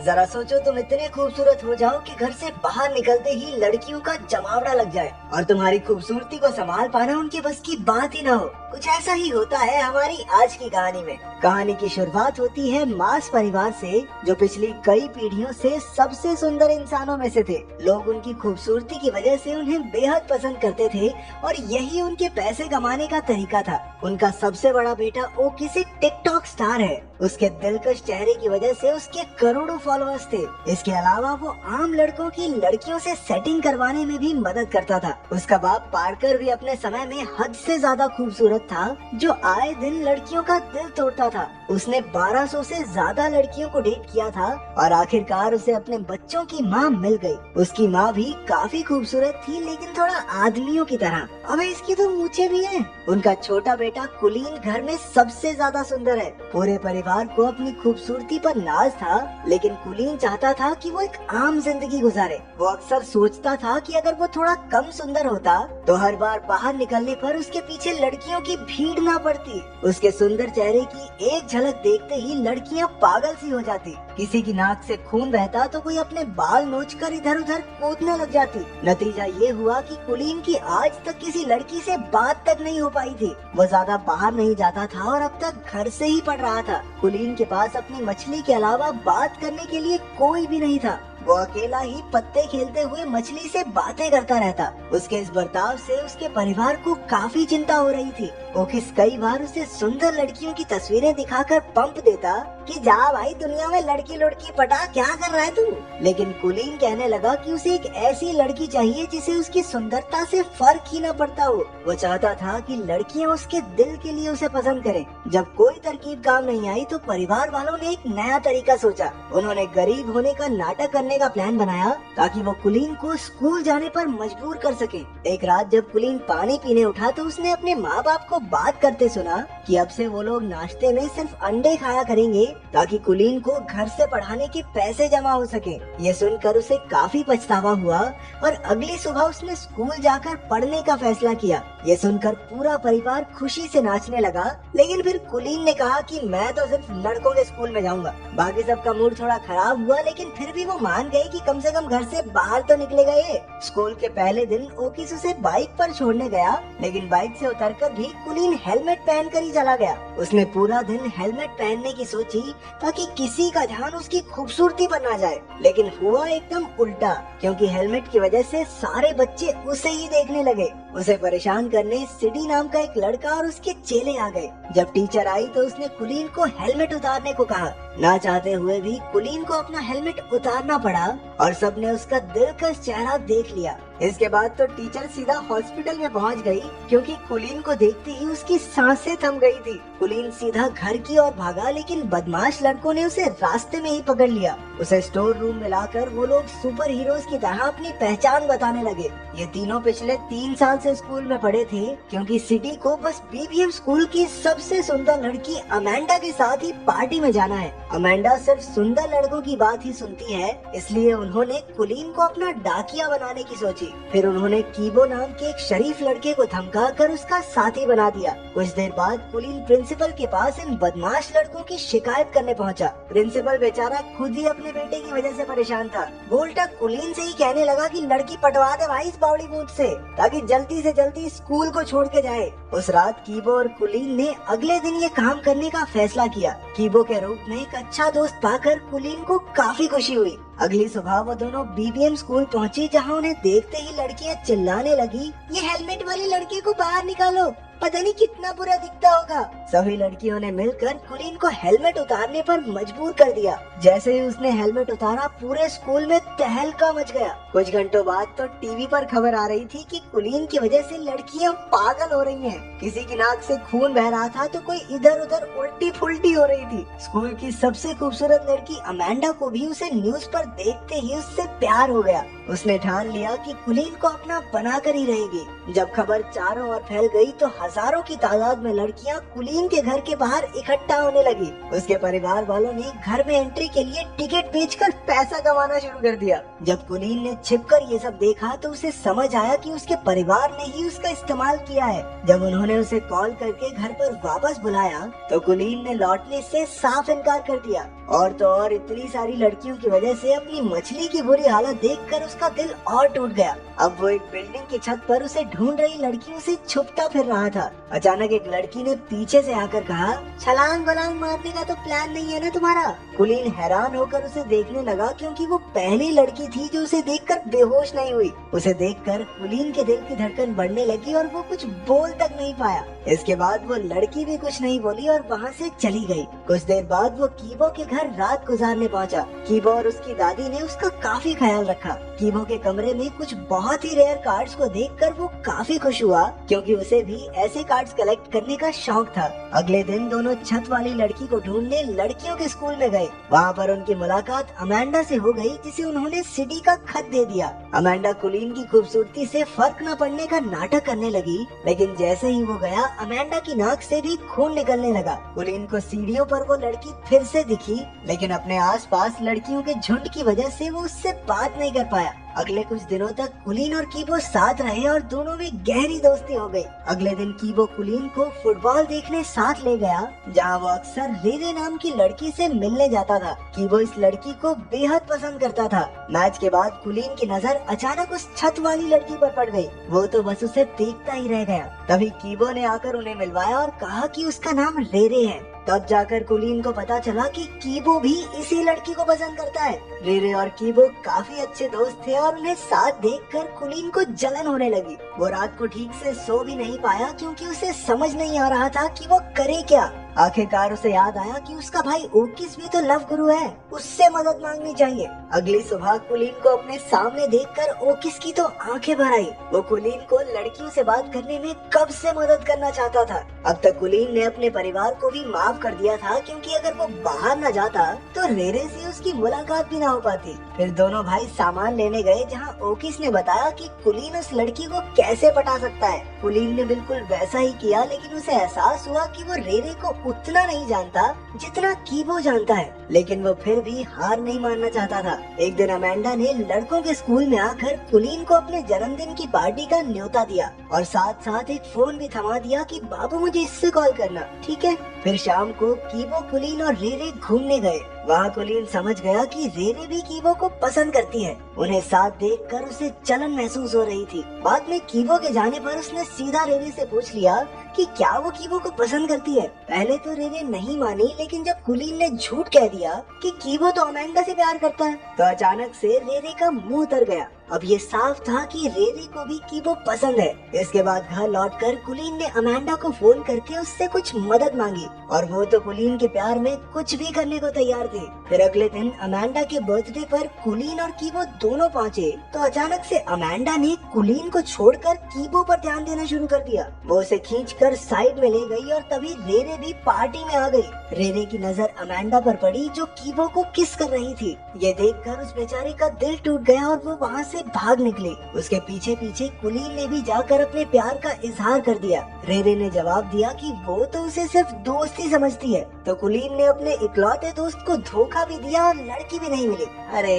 जरा सोचो तुम इतने खूबसूरत हो जाओ कि घर से बाहर निकलते ही लड़कियों का जमावड़ा लग जाए और तुम्हारी खूबसूरती को संभाल पाना उनके बस की बात ही ना हो। कुछ ऐसा ही होता है हमारी आज की कहानी में। कहानी की शुरुआत होती है मास परिवार से, जो पिछली कई पीढ़ियों से सबसे सुंदर इंसानों में से थे। लोग उनकी खूबसूरती की वजह से उन्हें बेहद पसंद करते थे और यही उनके पैसे कमाने का तरीका था। उनका सबसे बड़ा बेटा ओ किसी टिकटॉक स्टार है। उसके दिलकश चेहरे की वजह से उसके करोड़ों फॉलोअर्स थे। इसके अलावा वो आम लड़कों की लड़कियों से सेटिंग करवाने में भी मदद करता था। उसका बाप पार्कर भी अपने समय में हद से ज्यादा खूबसूरत था, जो आए दिन लड़कियों का दिल तोड़ता था। उसने 1200 से ज्यादा लड़कियों को डेट किया था और आखिरकार उसे अपने बच्चों की माँ मिल गई। उसकी माँ भी काफी खूबसूरत थी, लेकिन थोड़ा आदमियों की तरह। अबे इसकी तो मूछें भी हैं। उनका छोटा बेटा कुलीन घर में सबसे ज्यादा सुंदर है। पूरे परिवार को अपनी खूबसूरती पर नाज था, लेकिन कुलीन चाहता था कि वो एक आम जिंदगी गुजारे। वो अक्सर सोचता था कि अगर वो थोड़ा कम सुंदर होता तो हर बार बाहर निकलने पर उसके पीछे लड़कियों की भीड़ ना पड़ती। उसके सुंदर चेहरे की एक झलक देखते ही लड़कियां पागल सी हो जाती। किसी की नाक से खून बहता तो कोई अपने बाल नोचकर इधर उधर कूदने लग जाती। नतीजा ये हुआ कि कुलीन की आज तक किसी लड़की से बात तक नहीं हो पाई थी। वो ज्यादा बाहर नहीं जाता था और अब तक घर से ही पढ़ रहा था। कुलीन के पास अपनी मछली के अलावा बात करने के लिए कोई भी नहीं था। वो अकेला ही पत्ते खेलते हुए मछली से बातें करता रहता। उसके इस बर्ताव से उसके परिवार को काफी चिंता हो रही थी। ओकिस कई बार उसे सुंदर लड़कियों की तस्वीरें दिखाकर पंप देता कि जा भाई, दुनिया में लड़की लड़की पटा, क्या कर रहा है तू। लेकिन कुलीन कहने लगा कि उसे एक ऐसी लड़की चाहिए जिसे उसकी सुंदरता से फर्क ही न पड़ता हो। वो चाहता था कि लड़कियां उसके दिल के लिए उसे पसंद करें। जब कोई तरकीब काम नहीं आई तो परिवार वालों ने एक नया तरीका सोचा। उन्होंने गरीब होने का नाटक करने का प्लान बनाया ताकि वो कुलीन को स्कूल जाने पर मजबूर कर सके। एक रात जब कुलीन पानी पीने उठा तो उसने अपने माँ बाप को बात करते सुना कि अब से वो लोग नाश्ते में सिर्फ अंडे खाया करेंगे ताकि कुलीन को घर से पढ़ाने के पैसे जमा हो सके। ये सुनकर उसे काफी पछतावा हुआ और अगली सुबह उसने स्कूल जाकर पढ़ने का फैसला किया। ये सुनकर पूरा परिवार खुशी से नाचने लगा, लेकिन फिर कुलीन ने कहा कि मैं तो सिर्फ लड़कों के स्कूल में जाऊंगा। बाकी सबका मूड थोड़ा खराब हुआ, लेकिन फिर भी वो मान गए कि कम से कम घर से बाहर तो निकलेगा ये। स्कूल के पहले दिन ओकिस उसे बाइक पर छोड़ने गया, लेकिन बाइक से उतरकर भी कुलीन हेलमेट पहनकर ही चला गया। उसने पूरा दिन हेलमेट पहनने की सोची ताकि किसी का ध्यान उसकी खूबसूरती पर ना जाए, लेकिन हुआ एकदम उल्टा, क्योंकि हेलमेट की वजह से सारे बच्चे उसे ही देखने लगे। उसे परेशान करने सिडी नाम का एक लड़का और उसके चेले आ गए। जब टीचर आई तो उसने कुलीन को हेलमेट उतारने को कहा। ना चाहते हुए भी कुलीन को अपना हेलमेट उतारना पड़ा और सबने उसका दिलकश चेहरा देख लिया। इसके बाद तो टीचर सीधा हॉस्पिटल में पहुंच गई, क्योंकि कुलीन को देखते ही उसकी सांसें थम गई थी। कुलीन सीधा घर की ओर भागा, लेकिन बदमाश लड़कों ने उसे रास्ते में ही पकड़ लिया। उसे स्टोर रूम में लाकर वो लोग सुपर हीरोज की तरह अपनी पहचान बताने लगे। ये तीनों पिछले 3 साल से स्कूल में पढ़े थे, क्योंकि सिटी को बस बीबीएम स्कूल की सबसे सुंदर लड़की अमेंडा के साथ ही पार्टी में जाना है। अमेंडा सिर्फ सुंदर लड़कों की बात ही सुनती है, इसलिए उन्होंने कुलीन को अपना डाकिया बनाने की सोची। फिर उन्होंने कीबो नाम के एक शरीफ लड़के को धमका कर उसका साथी बना दिया। कुछ देर बाद कुलीन प्रिंसिपल के पास इन बदमाश लड़कों की शिकायत करने पहुंचा। प्रिंसिपल बेचारा खुद ही अपने बेटे की वजह से परेशान था। वो उल्टा कुलीन से ही कहने लगा कि लड़की पटवा दे भाई इस बावड़ी बूथ से, ताकि जल्दी से जल्दी स्कूल को छोड़ के जाए। उस रात कीबो और कुलीन ने अगले दिन ये काम करने का फैसला किया। कीबो के रूप में एक अच्छा दोस्त पाकर कुलीन को काफी खुशी हुई। अगली सुबह वो दोनों बीबीएम स्कूल पहुंचे, जहां उन्हें देखते ही लड़कियां चिल्लाने लगी, ये हेलमेट वाली लड़की को बाहर निकालो, पता नहीं कितना बुरा दिखता होगा। सभी लड़कियों ने मिलकर कुलीन को हेलमेट उतारने पर मजबूर कर दिया। जैसे ही उसने हेलमेट उतारा, पूरे स्कूल में तहलका मच गया। कुछ घंटों बाद तो टीवी पर खबर आ रही थी कि कुलीन की वजह से लड़कियां पागल हो रही हैं। किसी की नाक से खून बह रहा था तो कोई इधर उधर उल्टी फुल्टी हो रही थी। स्कूल की सबसे खूबसूरत लड़की अमेंडा को भी उसे न्यूज पर देखते ही उससे प्यार हो गया। उसने ठान लिया कि कुलीन को अपना बना कर ही रहेगी। जब खबर चारों ओर फैल गई तो हजारों की तादाद में लड़कियां कुलीन के घर के बाहर इकट्ठा होने लगी। उसके परिवार वालों ने घर में एंट्री के लिए टिकट बेचकर पैसा कमाना शुरू कर दिया। जब कुलीन ने छिपकर ये सब देखा तो उसे समझ आया कि उसके परिवार ने ही उसका इस्तेमाल किया है। जब उन्होंने उसे कॉल करके घर पर वापस बुलाया तो कुलीन ने लौटने से साफ इनकार कर दिया। और तो और इतनी सारी लड़कियों की वजह से अपनी मछली की बुरी हालत देखकर उसका दिल और टूट गया। अब वो एक बिल्डिंग की छत पर उसे ढूंढ रही लड़कियों से छुपता फिर रहा था। अचानक एक लड़की ने पीछे से आकर कहा, छलांग वलांग मारने का तो प्लान नहीं है ना तुम्हारा? कुलीन हैरान होकर उसे देखने लगा क्योंकि वो पहली लड़की थी जो उसे देखकर बेहोश नहीं हुई। उसे देखकर कुलीन के दिल की धड़कन बढ़ने लगी और वो कुछ बोल तक नहीं पाया। इसके बाद वो लड़की भी कुछ नहीं बोली और वहाँ से चली गई। कुछ देर बाद वो कीबो के घर रात गुजारने पहुँचा। कीबो और उसकी दादी ने उसका काफी ख्याल रखा। कीबो के कमरे में कुछ बहुत ही रेयर कार्ड्स को देखकर वो काफी खुश हुआ क्योंकि उसे भी ऐसे कार्ड्स कलेक्ट करने का शौक था। अगले दिन दोनों छत वाली लड़की को ढूंढने लड़कियों के स्कूल में गए। वहाँ पर उनकी मुलाकात अमेंडा से हो गई जिसे उन्होंने सिटी का खत दे दिया। अमेंडा कुलीन की खूबसूरती से फर्क न पड़ने का नाटक करने लगी, लेकिन जैसे ही वो गया अमेंडा की नाक से भी खून निकलने लगा। कुलीन को सीढ़ियों पर वो लड़की फिर से दिखी, लेकिन अपने आसपास लड़कियों के झुंड की वजह से वो उससे बात नहीं कर पाया। अगले कुछ दिनों तक कुलीन और कीबो साथ रहे और दोनों में गहरी दोस्ती हो गई। अगले दिन कीबो कुलीन को फुटबॉल देखने साथ ले गया, जहां वो अक्सर रेरे नाम की लड़की से मिलने जाता था। कीबो इस लड़की को बेहद पसंद करता था। मैच के बाद कुलीन की नजर अचानक उस छत वाली लड़की पर पड़ गई। वो तो बस उसे देखता ही रह गया। तभी कीबो ने आकर उन्हें मिलवाया और कहा कि उसका नाम रेरे है। तब जाकर कुलीन को पता चला कि कीबो भी इसी लड़की को पसंद करता है। रेरे और कीबो काफी अच्छे दोस्त थे और उन्हें साथ देखकर कुलीन को जलन होने लगी। वो रात को ठीक से सो भी नहीं पाया क्योंकि उसे समझ नहीं आ रहा था कि वो करे क्या। आखिरकार उसे याद आया कि उसका भाई ओकिस भी तो लव गुरु है, उससे मदद मांगनी चाहिए। अगली सुबह कुलीन को अपने सामने देखकर ओकिस की तो आंखें भर आई। वो कुलीन को लड़कियों से बात करने में कब से मदद करना चाहता था। अब तक कुलीन ने अपने परिवार को भी माफ कर दिया था क्योंकि अगर वो बाहर न जाता तो रेरे से उसकी मुलाकात भी न हो पाती। फिर दोनों भाई सामान लेने गए जहाँ ओकिस ने बताया कि कुलीन उस लड़की को कैसे पटा सकता है। कुलीन ने बिल्कुल वैसा ही किया, लेकिन उसे एहसास हुआ कि वो रेरे को उतना नहीं जानता जितना कीबो जानता है, लेकिन वो फिर भी हार नहीं मानना चाहता था। एक दिन अमेंडा ने लड़कों के स्कूल में आकर कुलीन को अपने जन्मदिन की पार्टी का न्योता दिया और साथ साथ एक फोन भी थमा दिया कि बाबू मुझे इससे कॉल करना, ठीक है? फिर शाम को कीबो, कुलीन और रेरे घूमने गए। वहाँ कुलीन समझ गया कि रेरे भी कीबो को पसंद करती है। उन्हें साथ देखकर उसे जलन महसूस हो रही थी। बाद में कीबो के जाने पर उसने सीधा रेरे से पूछ लिया कि क्या वो कीबो को पसंद करती है। पहले तो रेरे नहीं मानी, लेकिन जब कुलीन ने झूठ कह दिया कि कीबो तो अमेंडा से प्यार करता है तो अचानक से रेरे का मुंह उतर गया। अब ये साफ था कि रेरे को भी कीबो पसंद है। इसके बाद घर लौटकर कुलीन ने अमेंडा को फोन करके उससे कुछ मदद मांगी और वो तो कुलीन के प्यार में कुछ भी करने को तैयार थी। फिर अगले दिन अमेंडा के बर्थडे पर कुलीन और कीबो दोनों पहुँचे तो अचानक से अमेंडा ने कुलीन को छोड़कर कीबो पर ध्यान देना शुरू कर दिया। वो उसे खींचकर साइड में ले गई और तभी रेरे भी पार्टी में आ गई। रेरे की नजर अमेंडा पर पड़ी जो कीबो को किस कर रही थी। ये देखकर उस बेचारी का दिल टूट गया और वो वहाँ से भाग निकली। उसके पीछे पीछे कुलीन ने भी जाकर अपने प्यार का इजहार कर दिया। रेरे ने जवाब दिया कि वो तो उसे सिर्फ दोस्त ही समझती है, तो कुलीन ने अपने इकलौते दोस्त को धोखा भी दिया और लड़की भी नहीं मिली। अरे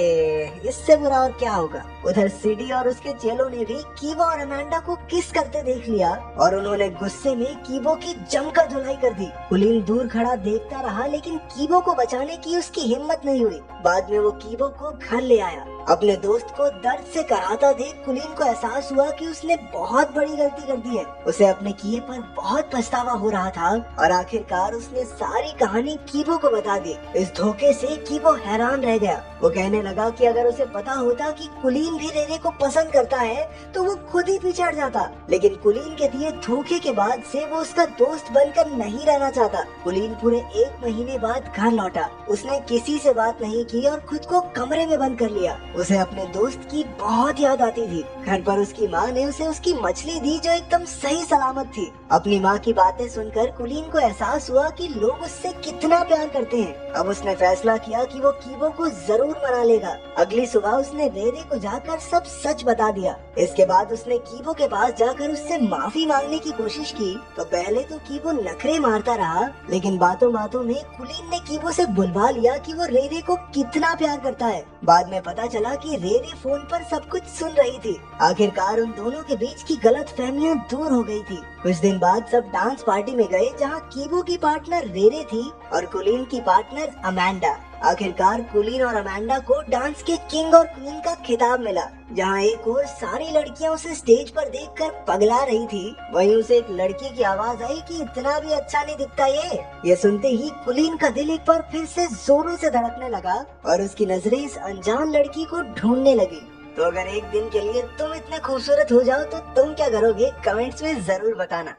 इससे बुरा और क्या होगा। उधर सिडी और उसके चेलों ने भी कीबो और अमेंडा को किस करते देख लिया और उन्होंने गुस्से में कीबो की जमकर धुलाई कर दी। कुलीन दूर खड़ा देखता रहा, लेकिन कीबो को बचाने की उसकी हिम्मत नहीं हुई। बाद में वो कीबो को घर ले आया। अपने दोस्त को दर्द से कराहता देख कुलीन को एहसास हुआ कि उसने बहुत बड़ी गलती कर दी है। उसे अपने किए पर बहुत पछतावा हो रहा था और आखिरकार उसने सारी कहानी कीबो को बता दी। इस धोखे से कीबो हैरान रह गया। वो कहने लगा कि अगर उसे पता होता कि कुलीन भी रेरे को पसंद करता है तो वो खुद ही पीछे हट जाता, लेकिन कुलीन के दिए धोखे के बाद से वो उसका दोस्त बनकर नहीं रहना चाहता। कुलीन पूरे 1 महीने बाद घर लौटा। उसने किसी से बात नहीं की और खुद को कमरे में बंद कर लिया। उसे अपने दोस्त की बहुत याद आती थी। घर पर उसकी माँ ने उसे उसकी मछली दी जो एकदम सही सलामत थी। अपनी माँ की बातें सुनकर कुलीन को एहसास हुआ कि लोग उससे कितना प्यार करते हैं। अब उसने फैसला किया कि वो कीबो को जरूर जरूर मना लेगा। अगली सुबह उसने रेरे को जाकर सब सच बता दिया। इसके बाद उसने कीबो के पास जाकर उससे माफी मांगने की कोशिश की तो पहले तो कीबो नखरे मारता रहा, लेकिन बातों बातों में कुलीन ने कीबो से बुलवा लिया कि वो रेरे को कितना प्यार करता है। बाद में पता चला कि रेरे फोन पर सब कुछ सुन रही थी। आखिरकार उन दोनों के बीच की गलतफहमियां दूर हो गई थी। कुछ दिन बाद सब डांस पार्टी में गए जहां कीबो की पार्टनर रेरे थी और कुलीन की पार्टनर अमांडा। आखिरकार कुलीन और अमांडा को डांस के किंग और क्वीन का खिताब मिला। जहां एक और सारी लड़कियां उसे स्टेज पर देखकर पगला रही थी, वहीं उसे एक लड़की की आवाज आई कि इतना भी अच्छा नहीं दिखता ये सुनते ही कुलीन का दिल एक बार फिर से जोरों से धड़कने लगा और उसकी नजरें इस अनजान लड़की को ढूंढने लगी। तो अगर एक दिन के लिए तुम इतने खूबसूरत हो जाओ तो तुम क्या करोगे, कमेंट्स में जरूर बताना।